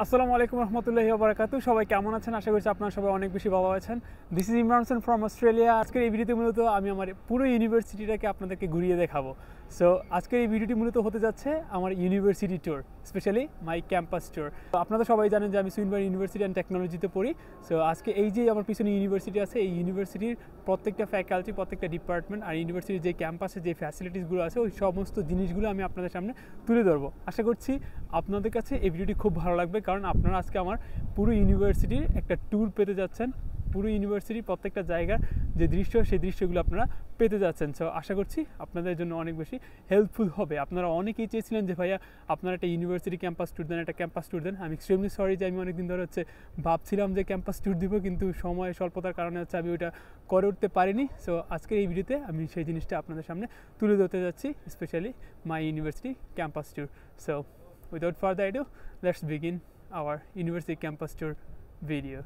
আসসালামু আলাইকুম রহমতুল্লাহি ওয়া বারাকাতুহু। সবাই কেমন আছেন? আশা করছি আপনারা সবাই অনেক বেশি ভালো আছেন। This is Imran Hossain from Australia. আজকের এই ভিডিওতে মূলত আমি আমার পুরো ইউনিভার্সিটিটাকে আপনাদেরকে ঘুরিয়ে দেখাবো। সো আজকের এই ভিডিওটি মূলত হতে যাচ্ছে আমার ইউনিভার্সিটি ট্যুর, স্পেশালি মাই ক্যাম্পাস ট্যুর। আপনারা সবাই জানেন যে আমি সুইনবার্ন ইউনিভার্সিটি অ্যান্ড টেকনোলজিতে পড়ি। সো আজকে এই যে আমার পিছনে ইউনিভার্সিটি আছে, এই ইউনিভার্সিটির প্রত্যেকটা ফ্যাকাল্টি, প্রত্যেকটা ডিপার্টমেন্ট আর ইউনিভার্সিটির যে ক্যাম্পাসে যে ফ্যাসিলিটিসগুলো আছে ওই সমস্ত জিনিসগুলো আমি আপনাদের সামনে তুলে ধরবো। আশা করছি আপনাদের কাছে এই ভিডিওটি খুব ভালো লাগবে, কারণ আপনারা আজকে আমার পুরো ইউনিভার্সিটির একটা ট্যুর পেতে যাচ্ছেন। পুরো ইউনিভার্সিটির প্রত্যেকটা জায়গার যে দৃশ্য, সেই দৃশ্যগুলো আপনারা পেতে যাচ্ছেন। সো আশা করছি আপনাদের জন্য অনেক বেশি হেল্পফুল হবে। আপনারা অনেকেই চেয়েছিলেন যে ভাইয়া আপনারা একটা ইউনিভার্সিটি ক্যাম্পাস ট্যুর দেন, একটা ক্যাম্পাস ট্যুর দেন। আমি এক্সট্রিমলি সরি যে আমি অনেকদিন ধরে ভাবছিলাম যে ক্যাম্পাস ট্যুর দিব, কিন্তু সময় স্বল্পতার কারণে আমি ওইটা করে উঠতে পারিনি। সো আজকের এই ভিডিওতে আমি সেই জিনিসটা আপনাদের সামনে তুলে ধরতে যাচ্ছি, specially my university campus tour. So without further ado, let's begin our university campus tour video.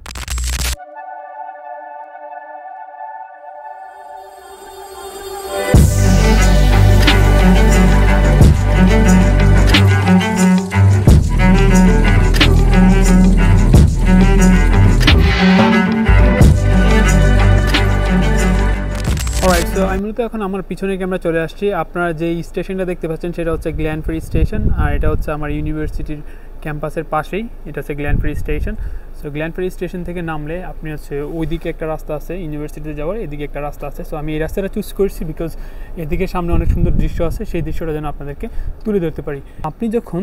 Alright, so আমি মূলত এখন আমার পিছনে ক্যামেরা চলে আসছি। আপনারা যে স্টেশনটা দেখতে পাচ্ছেন সেটা হচ্ছে গ্ল্যানফেরি স্টেশন, আর এটা হচ্ছে আমার ইউনিভার্সিটির ক্যাম্পাসের পাশেই। এটা হচ্ছে গ্ল্যানফেরি স্টেশন। সো গ্ল্যানফেরি স্টেশন থেকে নামলে আপনি ওইদিকে একটা রাস্তা আছে ইউনিভার্সিটিতে যাওয়ার, এদিকে একটা রাস্তা আছে। সো আমি এই রাস্তাটা চুজ করছি বিকজ এদিকে সামনে অনেক সুন্দর দৃশ্য আছে, সেই দৃশ্যটা যেন আপনাদেরকে তুলে ধরতে পারি। আপনি যখন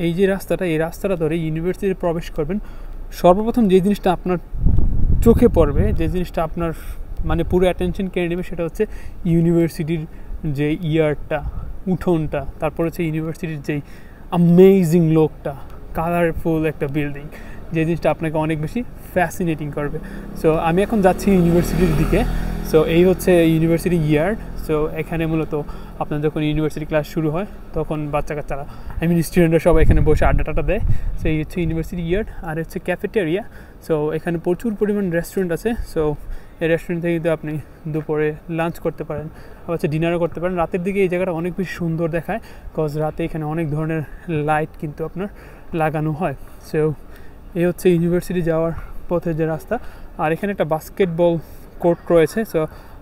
এই রাস্তাটা ধরে ইউনিভার্সিটিতে প্রবেশ করবেন, সর্বপ্রথম যে জিনিসটা আপনার চোখে পড়বে, যে জিনিসটা আপনার মানে পুরো অ্যাটেনশন কেড়ে নেবে, সেটা হচ্ছে ইউনিভার্সিটির যে ইয়ারটা, উঠোনটা, তারপর হচ্ছে ইউনিভার্সিটির যেই অ্যামেজিং লোকটা, কালারফুল একটা বিল্ডিং, যে জিনিসটা আপনাকে অনেক বেশি ফ্যাসিনেটিং করবে। সো আমি এখন যাচ্ছি ইউনিভার্সিটির দিকে। সো এই হচ্ছে ইউনিভার্সিটি ইয়ার্ড। সো এখানে মূলত আপনার যখন ইউনিভার্সিটি ক্লাস শুরু হয় তখন বাচ্চা কাচ্চারা, স্টুডেন্টরা সবাই এখানে বসে আড্ডা দেয়। সো এই হচ্ছে ইউনিভার্সিটি ইয়ার্ড। আর হচ্ছে ক্যাফেটেরিয়া। সো এখানে প্রচুর পরিমাণ রেস্টুরেন্ট আছে। সো এই রেস্টুরেন্ট থেকে কিন্তু আপনি দুপুরে লাঞ্চ করতে পারেন, আবার ডিনারও করতে পারেন। রাতের দিকে এই জায়গাটা অনেক বেশি সুন্দর দেখায়, কজ রাতে এখানে অনেক ধরনের লাইট কিন্তু আপনার লাগানো হয়। সো এই হচ্ছে ইউনিভার্সিটি যাওয়ার পথে যে রাস্তা। আর এখানে একটা বাস্কেটবল কোর্ট রয়েছে। সো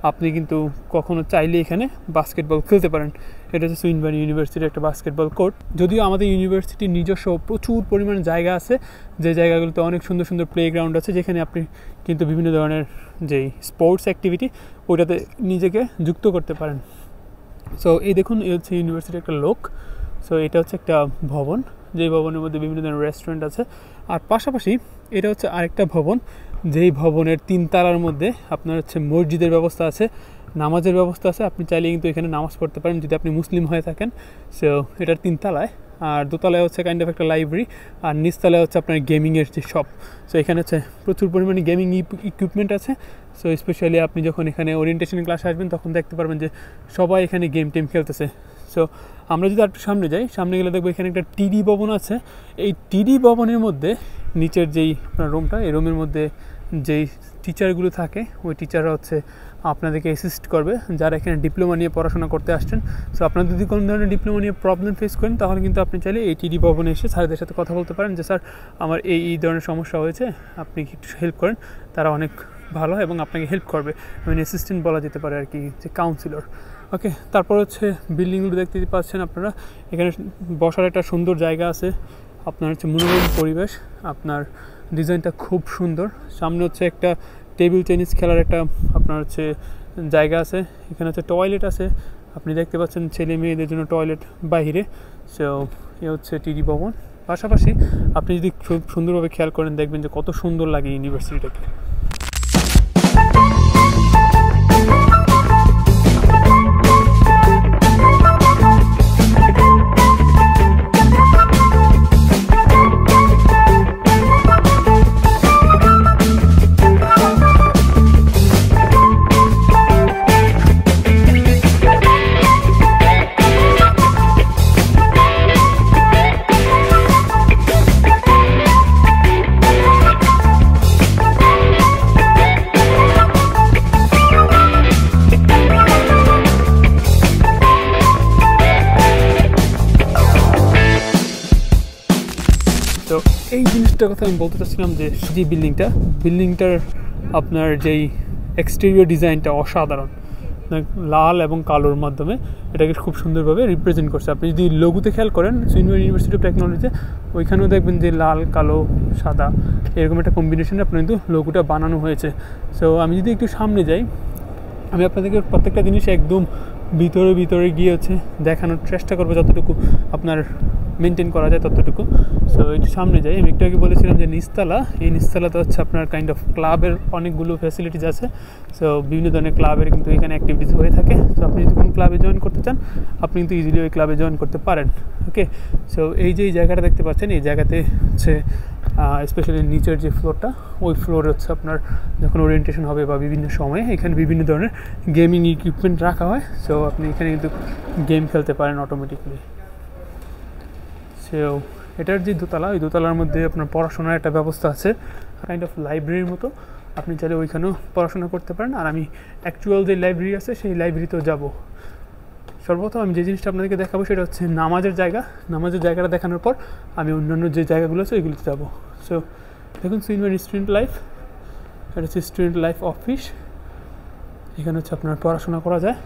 আপনি কিন্তু কখনো চাইলে এখানে বাস্কেটবল খেলতে পারেন। এটা হচ্ছে সুইনবার্ন ইউনিভার্সিটির একটা বাস্কেটবল কোর্ট। যদিও আমাদের ইউনিভার্সিটির নিজস্ব প্রচুর পরিমাণে জায়গা আছে, যে জায়গাগুলোতে অনেক সুন্দর সুন্দর প্লেগ্রাউন্ড আছে, যেখানে আপনি কিন্তু বিভিন্ন ধরনের যেই স্পোর্টস অ্যাক্টিভিটি ওইটাতে নিজেকে যুক্ত করতে পারেন। সো এই দেখুন, এই হচ্ছে ইউনিভার্সিটির একটা লোক। সো এটা হচ্ছে একটা ভবন, যেই ভবনের মধ্যে বিভিন্ন ধরনের রেস্টুরেন্ট আছে। আর পাশাপাশি এটা হচ্ছে আরেকটা ভবন, যেই ভবনের 3 তলার মধ্যে আপনার মসজিদের ব্যবস্থা আছে, নামাজের ব্যবস্থা আছে। আপনি চাইলে কিন্তু এখানে নামাজ পড়তে পারেন যদি আপনি মুসলিম হয়ে থাকেন। সো এটার 3 তলায়। আর 2 তলায় হচ্ছে কাইন্ড অফ একটা লাইব্রেরি, আর নিচ তলায় হচ্ছে আপনার গেমিংয়ের যে শপ। সো এখানে প্রচুর পরিমাণে গেমিং ইকুইপমেন্ট আছে। সো স্পেশালি আপনি যখন এখানে ওরিয়েন্টেশন ক্লাসে আসবেন তখন দেখতে পারবেন যে সবাই এখানে গেম খেলতেছে। সো আমরা যদি একটু সামনে যাই, সামনে গেলে দেখবো এখানে একটা টিডি ভবন আছে। এই টিডি ভবনের মধ্যে নিচের যেই আপনার রুমটা, এই রুমের মধ্যে যেই টিচারগুলো থাকে, ওই টিচাররা আপনাদেরকে অ্যাসিস্ট করবে, যারা এখানে ডিপ্লোমা নিয়ে পড়াশোনা করতে আসছেন। সো আপনারা যদি কোনো ধরনের ডিপ্লোমা নিয়ে প্রবলেম ফেস করেন, তাহলে কিন্তু আপনি চাইলে এই টিডি ভবনে এসে স্যারদের সাথে কথা বলতে পারেন যে স্যার আমার এই ধরনের সমস্যা হয়েছে, আপনি কি একটু হেল্প করেন। তারা অনেক ভালো এবং আপনাকে হেল্প করবে। অ্যাসিস্ট্যান্ট বলা যেতে পারে আর কি, যে কাউন্সিলর। ওকে, তারপর বিল্ডিংগুলো দেখতে পাচ্ছেন আপনারা। এখানে বসার একটা সুন্দর জায়গা আছে, আপনার মনোরম পরিবেশ, আপনার ডিজাইনটা খুব সুন্দর। সামনে একটা টেবিল টেনিস খেলার একটা আপনার জায়গা আছে। এখানে টয়লেট আছে, আপনি দেখতে পাচ্ছেন ছেলে মেয়েদের জন্য টয়লেট বাহিরে। সো এ হচ্ছে টিডি ভবন। পাশাপাশি আপনি যদি খুব সুন্দরভাবে খেয়াল করেন, দেখবেন যে কত সুন্দর লাগে ইউনিভার্সিটিটাকে। এই জিনিসটার কথা আমি বলতে চাচ্ছিলাম যে বিল্ডিংটার আপনার যেই এক্সটেরিয়র ডিজাইনটা অসাধারণ, লাল এবং কালোর মাধ্যমে এটাকে খুব সুন্দরভাবে রিপ্রেজেন্ট করছে। আপনি যদি লোগোতে খেয়াল করেন সুইনওয়ে ইউনিভার্সিটি অফ টেকনোলজিতে, ওইখানেও দেখবেন যে লাল কালো সাদা এরকম একটা কম্বিনেশনে আপনার কিন্তু লোগোটা বানানো হয়েছে। সো আমি যদি একটু সামনে যাই, আমি আপনাদেরকে প্রত্যেকটা জিনিস একদম ভিতরে গিয়ে দেখানোর চেষ্টা করবো যতটুকু আপনার মেনটেন করা যায় ততটুকু। সো একটু সামনে যাই। আমি একটু আগে বলেছিলাম যে এই নিচতলাতে আপনার কাইন্ড অফ ক্লাবের অনেকগুলো ফ্যাসিলিটিস আছে। সো বিভিন্ন ধরনের ক্লাবের কিন্তু এখানে অ্যাক্টিভিটিস হয়ে থাকে। সো আপনি যদি কোনো ক্লাবে জয়েন করতে চান, আপনি কিন্তু ইজিলি ওই ক্লাবে জয়েন করতে পারেন। ওকে, সো এই যে এই জায়গাটা দেখতে পাচ্ছেন, এই জায়গাতে স্পেশালি নিচের যে ফ্লোরটা, ওই ফ্লোরে আপনার যখন ওরিয়েন্টেশন হবে বা বিভিন্ন সময়ে এখানে বিভিন্ন ধরনের গেমিং ইকুইপমেন্ট রাখা হয়। সো আপনি এখানে কিন্তু গেম খেলতে পারেন অটোমেটিকলি। সো এটার যে দোতলা, ওই দোতলার মধ্যে আপনার পড়াশোনার একটা ব্যবস্থা আছে, কাইন্ড অফ লাইব্রেরির মতো। আপনি চাইলে ওইখানেও পড়াশোনা করতে পারেন। আর আমি অ্যাকচুয়াল যে লাইব্রেরি আছে সেই লাইব্রেরিতেও যাব। সর্বপ্রথম আমি যে জিনিসটা আপনাদেরকে দেখাবো সেটা হচ্ছে নামাজের জায়গাটা দেখানোর পর আমি অন্যান্য যে জায়গাগুলো আছে ওইগুলোতে যাবো। সো দেখুন সুইনওয়ে স্টুডেন্ট লাইফ, এটা হচ্ছে স্টুডেন্ট লাইফ অফিস। এখানে আপনার পড়াশোনা করা যায়।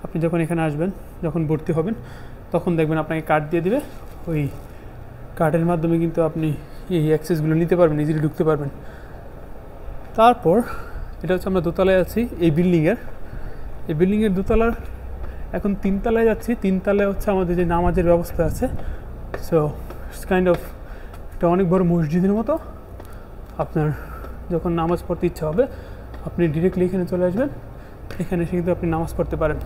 আপনি যখন এখানে আসবেন, যখন ভর্তি হবেন, তখন দেখবেন আপনাকে কার্ড দিয়ে দিবে। ওই কার্ডের মাধ্যমে কিন্তু আপনি এই অ্যাক্সেসগুলো নিতে পারবেন, ইজিলি ঢুকতে পারবেন। তারপর এটা আমরা দোতলায় আছি এই বিল্ডিংয়ের দোতলার, এখন 3 তলায় যাচ্ছি। 3 তলায় আমাদের যে নামাজের ব্যবস্থা আছে। সো ইটস কাইন্ড অফ একটা অনেক বড় মসজিদের মতো। আপনার যখন নামাজ পড়তে ইচ্ছা হবে, আপনি ডিরেক্টলি এখানে চলে আসবেন, এখানে এসে কিন্তু আপনি নামাজ পড়তে পারেন।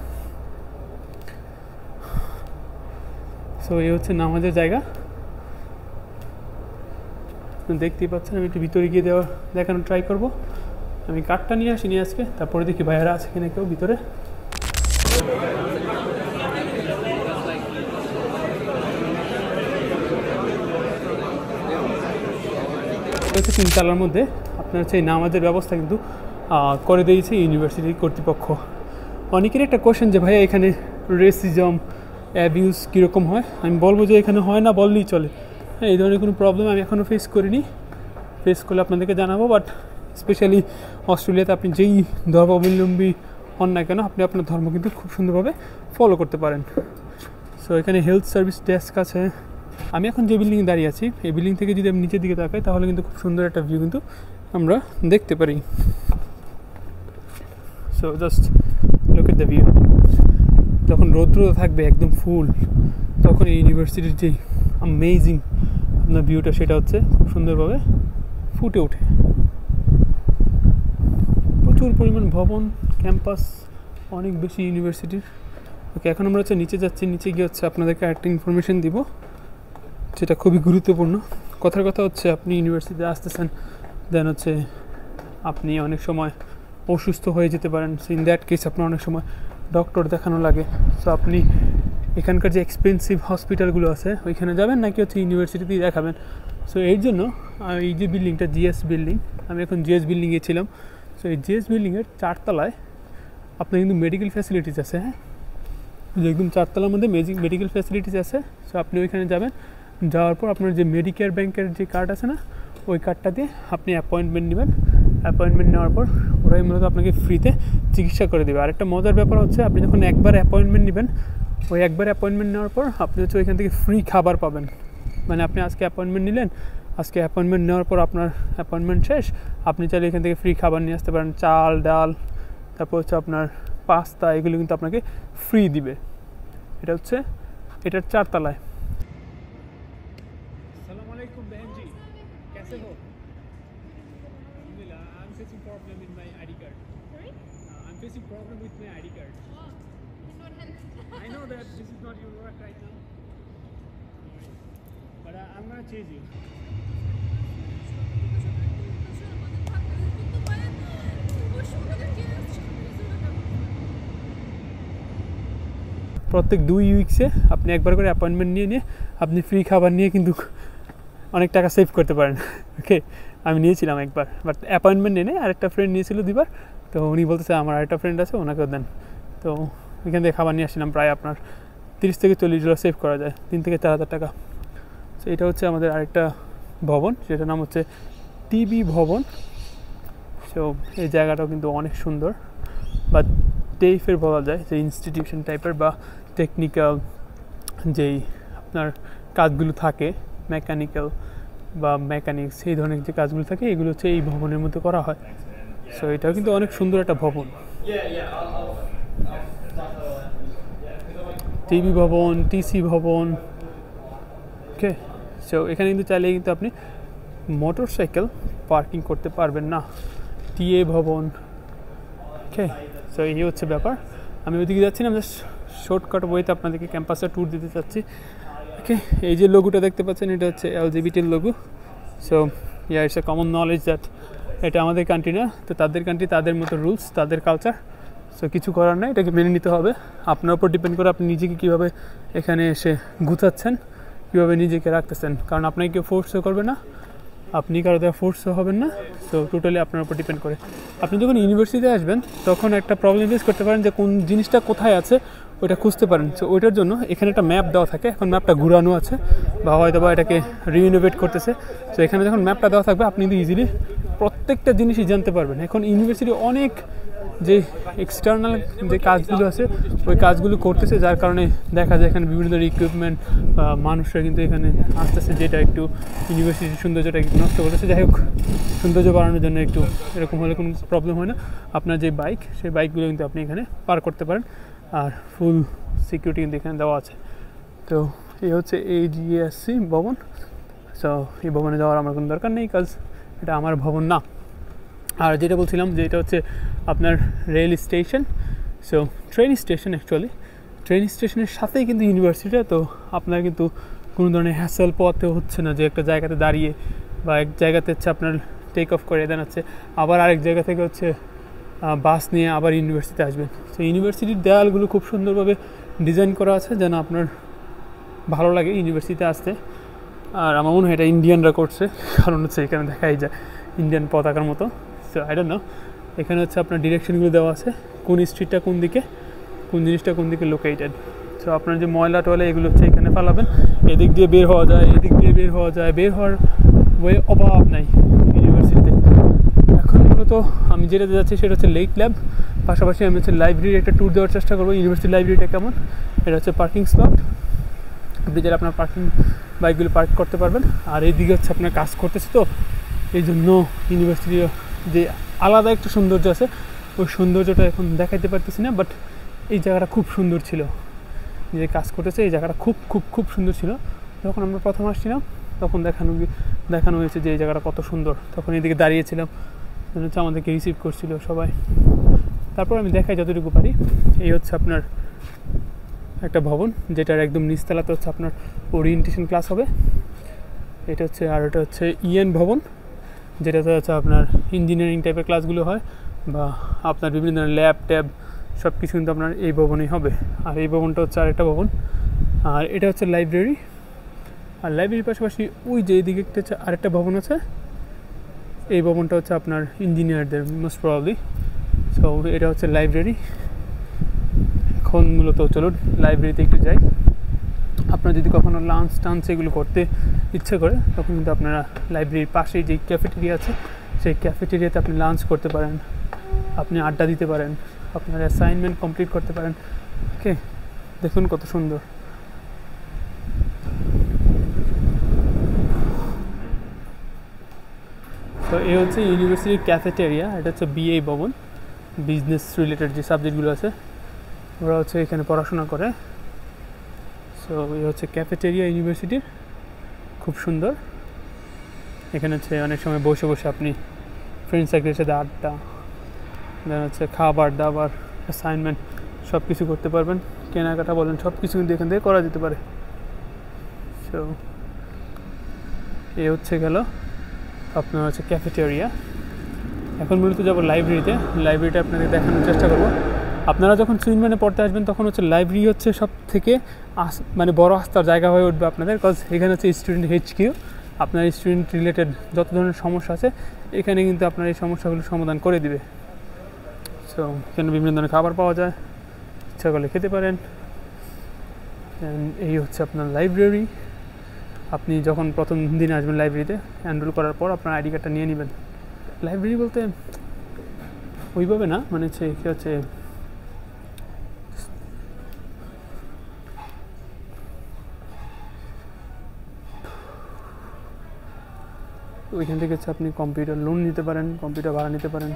সো এই নামাজের জায়গা, দেখতেই পাচ্ছেন। আমি একটু ভিতরে গিয়ে দেখানোর ট্রাই করব। আমি কার্ডটা নিয়ে আসিনি আজকে, তারপরে দেখি বাইরে আছে কিনা কেউ ভিতরে। হচ্ছে 3 তলার মধ্যে আপনার এই নামাজের ব্যবস্থা কিন্তু করে দিয়েছে ইউনিভার্সিটি কর্তৃপক্ষ। অনেকের একটা কোয়েশ্চেন যে ভাইয়া এখানে রেসিজম অ্যাবিউজ কীরকম হয়। আমি বলবো যে এখানে হয় না বললেই চলে। হ্যাঁ, এই ধরনের কোনো প্রবলেম আমি এখনও ফেস করিনি। ফেস করলে আপনাদেরকে জানাবো। বাট স্পেশালি অস্ট্রেলিয়াতে আপনি যেই ধর্মাবলম্বী হন না কেন, আপনি আপনার ধর্ম কিন্তু খুব সুন্দরভাবে ফলো করতে পারেন। সো এখানে হেলথ সার্ভিস ডেস্ক আছে। আমি এখন যে বিল্ডিংয়ে দাঁড়িয়ে আছি, এই বিল্ডিং থেকে যদি আমি নিচের দিকে তাকাই, তাহলে কিন্তু খুব সুন্দর একটা ভিউ কিন্তু আমরা দেখতে পারি। So just look at the view. যখন রৌদ্র থাকবে একদম ফুল, তখন এই ইউনিভার্সিটির যে অ্যামেজিং আপনার ভিউটা, সেটা খুব সুন্দরভাবে ফুটে ওঠে। প্রচুর পরিমাণ ভবন, ক্যাম্পাস অনেক বেশি ইউনিভার্সিটির। ওকে, এখন আমরা নিচে যাচ্ছি। নিচে গিয়ে আপনাদেরকে একটা ইনফরমেশন দিব, যেটা খুবই গুরুত্বপূর্ণ। কথার কথা আপনি ইউনিভার্সিটিতে আসতেছেন, দেন আপনি অনেক সময় অসুস্থ হয়ে যেতে পারেন। সো ইন দ্যাট কেস আপনার অনেক সময় ডক্টর দেখানো লাগে। সো আপনি এখানকার যে এক্সপেন্সিভ হসপিটালগুলো আছে ওইখানে যাবেন, নাকি ইউনিভার্সিটিতেই দেখাবেন। সো এর জন্য এই যে বিল্ডিংটা জিএস বিল্ডিং, আমি এখন জিএস বিল্ডিংয়ে ছিলাম। সো এই জিএস বিল্ডিংয়ের 4 তলায় আপনার কিন্তু মেডিকেল ফ্যাসিলিটিস আছে। হ্যাঁ, একদম 4 তলার মধ্যে মেডিকেল ফ্যাসিলিটিস আছে। সো আপনি ওইখানে যাবেন, যাওয়ার পর আপনার যে মেডিকেয়ার ব্যাংকের যে কার্ড আছে না, ওই কার্ডটা দিয়ে আপনি অ্যাপয়েন্টমেন্ট নেবেন। অ্যাপয়েন্টমেন্ট নেওয়ার পর ওরাই মূলত আপনাকে ফ্রিতে চিকিৎসা করে দেবে। আরেকটা মজার ব্যাপার আপনি যখন একবার অ্যাপয়েন্টমেন্ট নেবেন, ওই একবার অ্যাপয়েন্টমেন্ট নেওয়ার পর আপনি ওইখান থেকে ফ্রি খাবার পাবেন। মানে আপনি আজকে অ্যাপয়েন্টমেন্ট নিলেন, আজকে অ্যাপয়েন্টমেন্ট নেওয়ার পর আপনার অ্যাপয়েন্টমেন্ট শেষ, আপনি চাইলে এখান থেকে ফ্রি খাবার নিয়ে আসতে পারেন। চাল, ডাল, তারপর আপনার পাস্তা, এগুলো কিন্তু আপনাকে ফ্রি দিবে। এটা এটার 4 তলায়। আসসালামু আলাইকুম बहन जी, कैसे हो? Alhamdulillah, I'm facing problem in my ID card. Sorry? I'm facing problem with my ID card. Oh, it's not helpful. I know that this is not your work right now, but I'm gonna chase you. প্রত্যেক 2 উইকসে আপনি একবার করে appointment নিয়ে আপনি free খাবার নিয়ে কিন্তু অনেক টাকা সেভ করতে পারেন। ওকে, আমি নিয়েছিলাম একবার, বাট অ্যাপয়েন্টমেন্ট নিয়ে আরেকটা ফ্রেন্ড নিয়েছিল 2বার। তো উনি বলতেছে আমার আরেকটা ফ্রেন্ড আছে, ওনাকেও দেন। তো ওইখান থেকে খাবার নিয়ে আসছিলাম। প্রায় আপনার $30 থেকে $40 সেভ করা যায়, 3 থেকে 4 হাজার টাকা। তো এটা হচ্ছে আমাদের আরেকটা ভবন, যেটার নাম হচ্ছে টিবি ভবন। সো এই জায়গাটাও কিন্তু অনেক সুন্দর বা টাইপের বলা যায়, যে ইনস্টিটিউশন টাইপের বা টেকনিক্যাল যেই আপনার কাজগুলো থাকে, মেকানিক্যাল বা মেকানিক্স এই ধরনের যে কাজগুলো থাকে, এগুলো হচ্ছে এই ভবনের মধ্যে করা হয়। সো এটাও কিন্তু অনেক সুন্দর একটা ভবন, টিবি ভবন, টিসি ভবন। ওকে, সো এখানে কিন্তু চাইলে কিন্তু আপনি মোটর সাইকেল পার্কিং করতে পারবেন না। টিএ ভবন। ওকে, সো এই হচ্ছে ব্যাপার। আমি ওইদিকে যাচ্ছি না, আমি জাস্ট শর্টকাট ওয়েতে আপনাদেরকে ক্যাম্পাসটা ট্যুর দিতে চাচ্ছি। ওকে, এই যে লোগোটা দেখতে পাচ্ছেন, এটা হচ্ছে এলজিবিটির logo. So it's a common knowledge that এটা আমাদের কান্ট্রি না, তো তাদের কান্ট্রি, তাদের মতো রুলস, তাদের কালচার। সো কিছু করার নাই, এটাকে মেনে নিতে হবে। আপনার উপর ডিপেন্ড করে আপনি নিজেকে কীভাবে এখানে এসে গুছাচ্ছেন, কীভাবে নিজেকে রাখতেছেন, কারণ আপনাকে কেউ ফোর্সও করবে না, আপনি কারো দ্বারা ফোর্সও হবেন না। সো টোটালি আপনার উপর ডিপেন্ড করে। আপনি যখন ইউনিভার্সিটিতে আসবেন তখন একটা প্রবলেম ফেস করতে পারেন যে কোন জিনিসটা কোথায় আছে ওইটা খুঁজতে পারেন। সো ওইটার জন্য এখানে একটা ম্যাপ দেওয়া থাকে, এখন ম্যাপটা ঘুরানো আছে বা হয়তো বা এটাকে রিইনোভেট করতেছে। সো এখানে যখন ম্যাপটা দেওয়া থাকবে আপনি কিন্তু ইজিলি প্রত্যেকটা জিনিসই জানতে পারবেন। এখন ইউনিভার্সিটি অনেক যে এক্সটার্নাল যে কাজগুলো আছে ওই কাজগুলো করতেছে, যার কারণে দেখা যায় এখানে বিভিন্ন ধরনের ইকুইপমেন্ট মানুষরা কিন্তু এখানে আসতেছে, যেটা একটু ইউনিভার্সিটির সৌন্দর্যটা একটু নষ্ট করতেছে। যাই হোক, সৌন্দর্য বাড়ানোর জন্য একটু এরকম হলে কোনো প্রবলেম হয় না। আপনার যে বাইক, সেই বাইকগুলো কিন্তু আপনি এখানে পার করতে পারেন, আর ফুল সিকিউরিটি কিন্তু এখানে দেওয়া আছে। তো এই হচ্ছে AGSC ভবন। সো এই ভবনে যাওয়ার আমার কোনো দরকার নেই, কাজ এটা আমার ভবন না। আর যেটা বলছিলাম যে এটা হচ্ছে আপনার rail station, so train station actually. Train স্টেশনের সাথেই কিন্তু ইউনিভার্সিটিটা, তো আপনার কিন্তু কোনো ধরনের হ্যাসেল পোয়াতে হচ্ছে না যে একটা জায়গাতে দাঁড়িয়ে বা এক জায়গাতে হচ্ছে আপনার টেক অফ করে দেন হচ্ছে আবার আরেক জায়গা থেকে হচ্ছে বাস নিয়ে আবার ইউনিভার্সিটিতে আসবেন। তো ইউনিভার্সিটির দেয়ালগুলো খুব সুন্দরভাবে ডিজাইন করা আছে যেন আপনার ভালো লাগে ইউনিভার্সিটিতে আসতে। আর আমার মনে হয় এটা ইন্ডিয়ানরা করছে, কারণ হচ্ছে এখানে দেখাই যায় ইন্ডিয়ান পতাকার মতো। সো আই ডোন্ট নো, এখানে হচ্ছে আপনার ডিরেকশনগুলো দেওয়া আছে, কোন স্ট্রিটটা কোন দিকে, কোন জিনিসটা কোন দিকে লোকেটেড। সো আপনার যে ময়লা টয়লা এগুলো হচ্ছে এখানে ফেলাবেন, এদিক দিয়ে বের হওয়া যায়, এদিক দিয়ে বের হওয়া যায়, বের হওয়ার ওয়ে অভাব নাই ইউনিভার্সিটিতে। এখন মূলত আমি যেটাতে যাচ্ছি সেটা হচ্ছে লেক ল্যাব, পাশাপাশি আমি হচ্ছে লাইব্রেরির একটা ট্যুর দেওয়ার চেষ্টা করবো। ইউনিভার্সিটি লাইব্রেরিটা কেমন, এটা হচ্ছে পার্কিং স্লট, আপনি যারা আপনার পার্কিং বাইকগুলো পার্ক করতে পারবেন। আর এইদিকে হচ্ছে আপনার কাজ করতেছে, তো এই জন্য ইউনিভার্সিটির যে আলাদা একটা সৌন্দর্য আছে ওই সৌন্দর্যটা এখন দেখাইতে পারতেছি না, বাট এই জায়গাটা খুব সুন্দর ছিল। যে কাজ করতেছে এই জায়গাটা খুব খুব খুব সুন্দর ছিল। যখন আমরা প্রথম আসছিলাম তখন দেখানো হয়েছে যে এই জায়গাটা কত সুন্দর, তখন এদিকে দাঁড়িয়েছিলাম, হচ্ছে আমাদেরকে রিসিভ করছিল সবাই। তারপর আমি দেখাই যতটুকু পারি। এই হচ্ছে আপনার একটা ভবন, যেটার একদম নিচতলাতে হচ্ছে আপনার ওরিয়েন্টেশন ক্লাস হবে। এটা হচ্ছে, আর এটা হচ্ছে ইএন ভবন, যেটাতে হচ্ছে আপনার ইঞ্জিনিয়ারিং টাইপের ক্লাসগুলো হয় বা আপনার বিভিন্ন ধরনের ল্যাব ট্যাব সব কিছু কিন্তু আপনার এই ভবনেই হবে। আর এই ভবনটা হচ্ছে আরেকটা ভবন, আর এটা হচ্ছে লাইব্রেরি। আর লাইব্রেরির পাশাপাশি ওই যে এইদিকে একটা হচ্ছে আরেকটা ভবন আছে, এই ভবনটা হচ্ছে আপনার ইঞ্জিনিয়ারদের মোস্ট প্রবাবলি। সো এটা হচ্ছে লাইব্রেরি। এখন মূলত চলুন লাইব্রেরিতে একটু যাই। আপনার যদি কখনো লাঞ্চ টাঞ্চ এগুলো করতে ইচ্ছে করে তখন কিন্তু আপনারা লাইব্রেরির পাশেই যে ক্যাফেটেরিয়া আছে সেই ক্যাফেটেরিয়াতে আপনি লাঞ্চ করতে পারেন, আপনি আড্ডা দিতে পারেন, আপনার অ্যাসাইনমেন্ট কমপ্লিট করতে পারেন। ওকে, দেখুন কত সুন্দর। তো এই হচ্ছে ইউনিভার্সিটির ক্যাফেটেরিয়া, এটা হচ্ছে বিএ ভবন, বিজনেস রিলেটেড যে সাবজেক্টগুলো আছে ওরা হচ্ছে এখানে পড়াশোনা করে। সো এই হচ্ছে ক্যাফেটেরিয়া ইউনিভার্সিটির, খুব সুন্দর। এখানে হচ্ছে অনেক সময় বসে বসে আপনি ফ্রেন্ড সার্কেলের সাথে আড্ডা, দেন হচ্ছে খাবার দাবার, অ্যাসাইনমেন্ট সব কিছু করতে পারবেন, কেনাকাটা বলেন সব কিছু কিন্তু এখান থেকে করা যেতে পারে। সো এই হচ্ছে গেল আপনার হচ্ছে ক্যাফেটেরিয়া। এখন মূলত যাবো লাইব্রেরিতে, লাইব্রেরিটা আপনাদের দেখানোর চেষ্টা করব। আপনারা যখন সুইনম্যানে পড়তে আসবেন তখন হচ্ছে লাইব্রেরি হচ্ছে সব থেকে মানে বড় আস্থার জায়গা হয়ে উঠবে আপনাদের, কজ এখানে হচ্ছে স্টুডেন্ট HQ। আপনার স্টুডেন্ট রিলেটেড যত ধরনের সমস্যা আছে এখানে কিন্তু আপনার এই সমস্যাগুলো সমাধান করে দিবে। সো এখানে বিভিন্ন ধরনের খাবার পাওয়া যায়, ইচ্ছা করলে খেতে পারেন। এই হচ্ছে আপনার লাইব্রেরি। আপনি যখন প্রথম দিন আসবেন লাইব্রেরিতে, এনরোল করার পর আপনার আইডি কার্ডটা নিয়ে নেবেন। লাইব্রেরি বলতে ওইভাবে না, মানে হচ্ছে ওইখান থেকে হচ্ছে আপনি কম্পিউটার লোন নিতে পারেন, কম্পিউটার ভাড়া নিতে পারেন।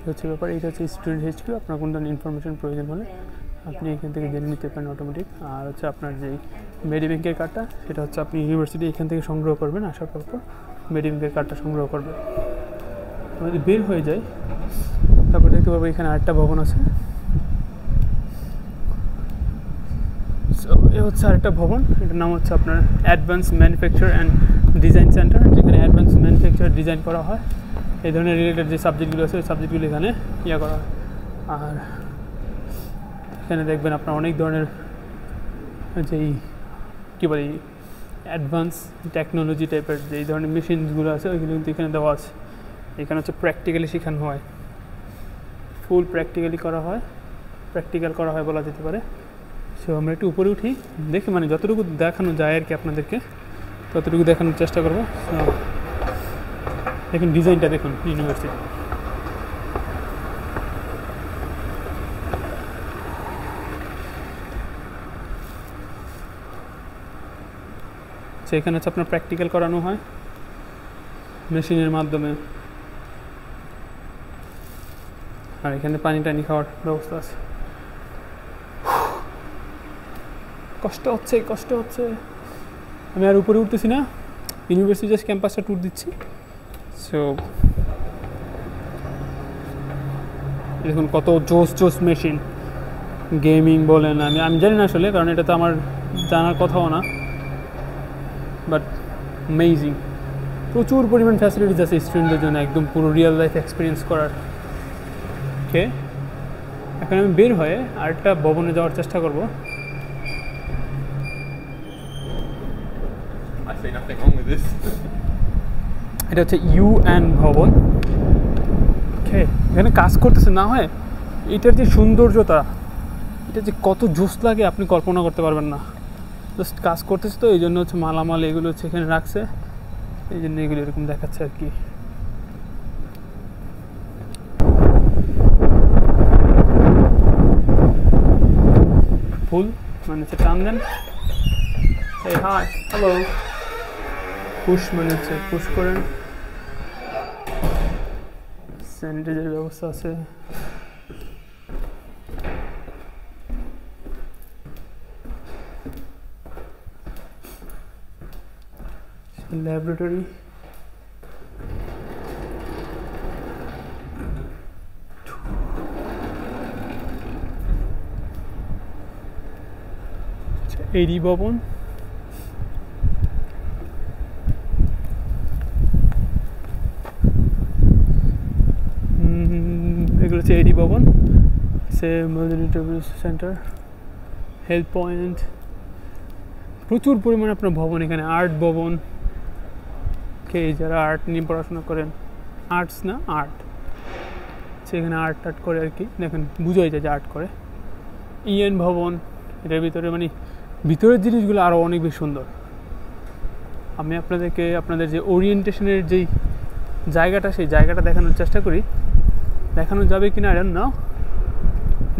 হচ্ছে ব্যাপার, এটা হচ্ছে স্টুডেন্ট HQ। আপনার কোনো ইনফরমেশন প্রয়োজন হলে আপনি এখান থেকে জেনে নিতে পারেন অটোমেটিক। আর হচ্ছে আপনার যে মেডিব্যাংকের কার্ডটা, সেটা হচ্ছে আপনি ইউনিভার্সিটি এখান থেকে সংগ্রহ করবেন। আসার পর মেডিব্যাংকের কার্ডটা সংগ্রহ করবেন। যদি বের হয়ে যায় তারপর দেখতে পাবো এখানে আরেকটা ভবন আছে। সো এ হচ্ছে আরেকটা ভবন, এটার নাম হচ্ছে আপনার advance manufacture and design centre, যেখানে অ্যাডভান্স ম্যানুফ্যাকচার ডিজাইন করা হয়। এই ধরনের রিলেটেড যে সাবজেক্টগুলো আছে ওই সাবজেক্টগুলো এখানে করা হয়। আর এখানে দেখবেন আপনার অনেক ধরনের যেই কী বলি অ্যাডভান্স টেকনোলজি টাইপের যেই ধরনের মেশিনসগুলো আছে ওইগুলো কিন্তু এখানে দেওয়া আছে। এখানে হচ্ছে প্র্যাকটিক্যালি শেখানো হয়, ফুল প্র্যাকটিক্যালি করা হয়, প্র্যাকটিক্যাল করা হয় বলা যেতে পারে। সো আমরা একটু উপরে উঠি, দেখি মানে যতটুকু দেখানো যায় আর কি আপনাদেরকে ততটুকু দেখানোর চেষ্টা করবো। দেখুন ডিজাইনটা দেখুন ইউনিভার্সিটি। এখানে হচ্ছে আপনার প্র্যাকটিক্যাল করানো হয় মেশিনের মাধ্যমে। আর এখানে পানি টানি খাওয়ার ব্যবস্থা আছে। কষ্ট হচ্ছে আমি আর উপরে উঠতেছি না, ইউনিভার্সিটি জাস্ট ক্যাম্পাসটা ট্যুর দিচ্ছি। সো দেখুন কত জোস মেশিন, গেমিং বলেন, আমি জানি না আসলে, কারণ এটা তো আমার জানার কথাও না, বাট অ্যামেজিং। প্রচুর পরিমাণ ফ্যাসিলিটিস আছে স্টুডেন্টদের জন্য, একদম পুরো রিয়েল লাইফ এক্সপিরিয়েন্স করার। ওকে, এখন আমি বের হয়ে আরেকটা ভবনে যাওয়ার চেষ্টা করব। এটা হচ্ছে UN ভবন। ওকে, এখানে কাজ করতেছে না হয় এটার যে সৌন্দর্যতা, এটা যে কত জোস লাগে আপনি কল্পনা করতে পারবেন না। জাস্ট কাজ করতেছে তো এই জন্য হচ্ছে মালামাল এগুলো হচ্ছে এখানে রাখছে, এই জন্য এগুলো এরকম দেখাচ্ছে আর কি। ফুল মানে হচ্ছে টান দেন, এই হাই হ্যালো, পুশ মানে হচ্ছে পুশ করেন। স্যানিটাইজার ব্যবস্থা আছে। ল্যাবরেটরি, AD ভবন, এগুলো হচ্ছে AD ভবন, সেন্টার, হেলথ পয়েন্ট। প্রচুর পরিমাণে আপনার ভবন এখানে। আর্ট ভবন, কে যারা আর্ট নিয়ে পড়াশোনা করেন, আর্টস না আর্ট, সেখানে আর্ট করে আর কি, দেখেন বুঝাই যায় যে আর্ট করে। UN ভবন, এটার ভিতরে মানে ভিতরের জিনিসগুলো আরও অনেক বেশি সুন্দর। আমি আপনাদেরকে আপনাদের যে ওরিয়েন্টেশনের যেই জায়গাটা, সেই জায়গাটা দেখানোর চেষ্টা করি। দেখানো যাবে কি না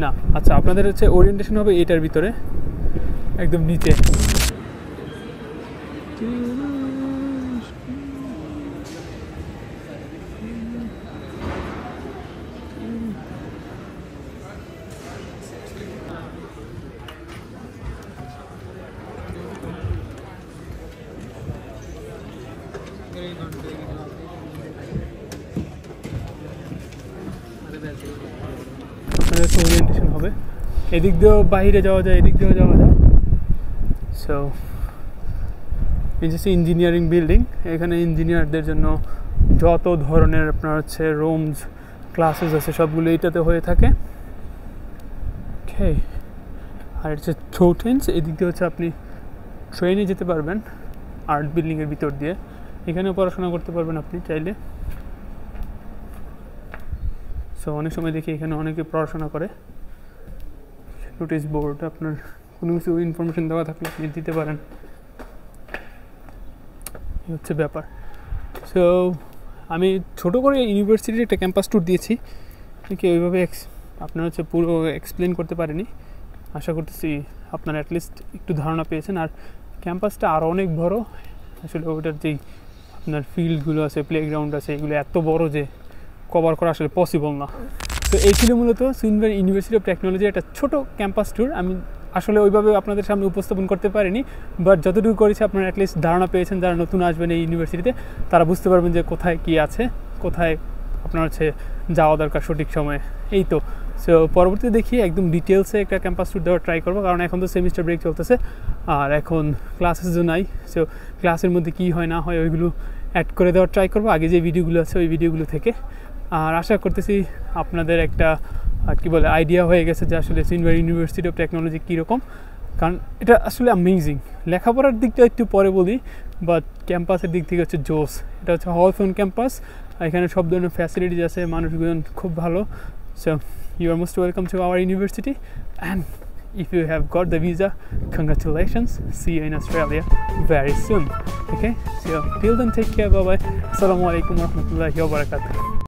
না, আচ্ছা আপনাদের হচ্ছে ওরিয়েন্টেশন হবে এটার ভিতরে একদম নিচে। ওরিয়েন্টেশন হবে, এদিক দিয়েও বাইরে যাওয়া যায়, এদিক দিয়েও যাওয়া যায়। সো এই যে ইঞ্জিনিয়ারিং বিল্ডিং, এখানে ইঞ্জিনিয়ারদের জন্য যত ধরনের আপনার হচ্ছে রুমস ক্লাসেস আছে সবগুলো এইটাতে হয়ে থাকে। ওকে, আর হচ্ছে থ্রোটেন্স, এদিক দিয়ে হচ্ছে আপনি ট্রেনে যেতে পারবেন আর্ট বিল্ডিংয়ের ভিতর দিয়ে, এখানেও পড়াশোনা করতে পারবেন আপনি চাইলে। সো অনেক সময় দেখি এখানে অনেকে পড়াশোনা করে। নোটিশ বোর্ড, আপনার কোনো কিছু ইনফরমেশন দেওয়া থাকলে আপনি দিতে পারেন, এই হচ্ছে ব্যাপার। সো আমি ছোটো করে ইউনিভার্সিটির একটা ক্যাম্পাস ট্যুর দিয়েছি, ঠিক ওইভাবে আপনার হচ্ছে পুরো এক্সপ্লেন করতে পারিনি। আশা করতেছি আপনারা অ্যাটলিস্ট একটু ধারণা পেয়েছেন। আর ক্যাম্পাসটা আরও অনেক বড়, আসলে ওটার যেই আপনার ফিল্ডগুলো আছে, প্লেগ্রাউন্ড আছে, এগুলো এত বড় যে কভার করা আসলে পসিবল না। তো এই ছিল মূলত সুইনবার্ন ইউনিভার্সিটি অফ টেকনোলজির একটা ছোটো ক্যাম্পাস ট্যুর। আমি আসলে ওইভাবে আপনাদের সামনে উপস্থাপন করতে পারিনি, বাট যতটুকু করেছি আপনারা অ্যাটলিস্ট ধারণা পেয়েছেন। যারা নতুন আসবেন এই ইউনিভার্সিটিতে তারা বুঝতে পারবেন যে কোথায় কী আছে, কোথায় আপনার হচ্ছে যাওয়া দরকার সঠিক সময়ে। এই তো, সো পরবর্তীতে দেখি একদম ডিটেলসে একটা ক্যাম্পাস ট্যুর দেওয়ার ট্রাই করবো, কারণ এখন তো সেমিস্টার ব্রেক চলতেছে আর এখন ক্লাসেসও নাই। সো ক্লাসের মধ্যে কী হয় না হয় ওইগুলো অ্যাড করে দেওয়ার ট্রাই করবো আগে যে ভিডিওগুলো আছে ওই ভিডিওগুলো থেকে। আর আশা করতেছি আপনাদের একটা কী বলে আইডিয়া হয়ে গেছে যে আসলে সুইনবার্ন ইউনিভার্সিটি অফ টেকনোলজি কীরকম, কারণ এটা আসলে অ্যামেজিং। লেখাপড়ার দিকটা একটু পরে বলি, বাট ক্যাম্পাসের দিক থেকে হচ্ছে জোস। এটা হচ্ছে হলসন ক্যাম্পাস, এখানে সব ধরনের ফ্যাসিলিটিস আছে, মানুষগুলো খুব ভালো। So you are most welcome to our university, and if you have got the visa, congratulations, see you in Australia very soon. Okay, so till then, take care, bye bye. Assalamu alaikum warahmatullahi wabarakatuh.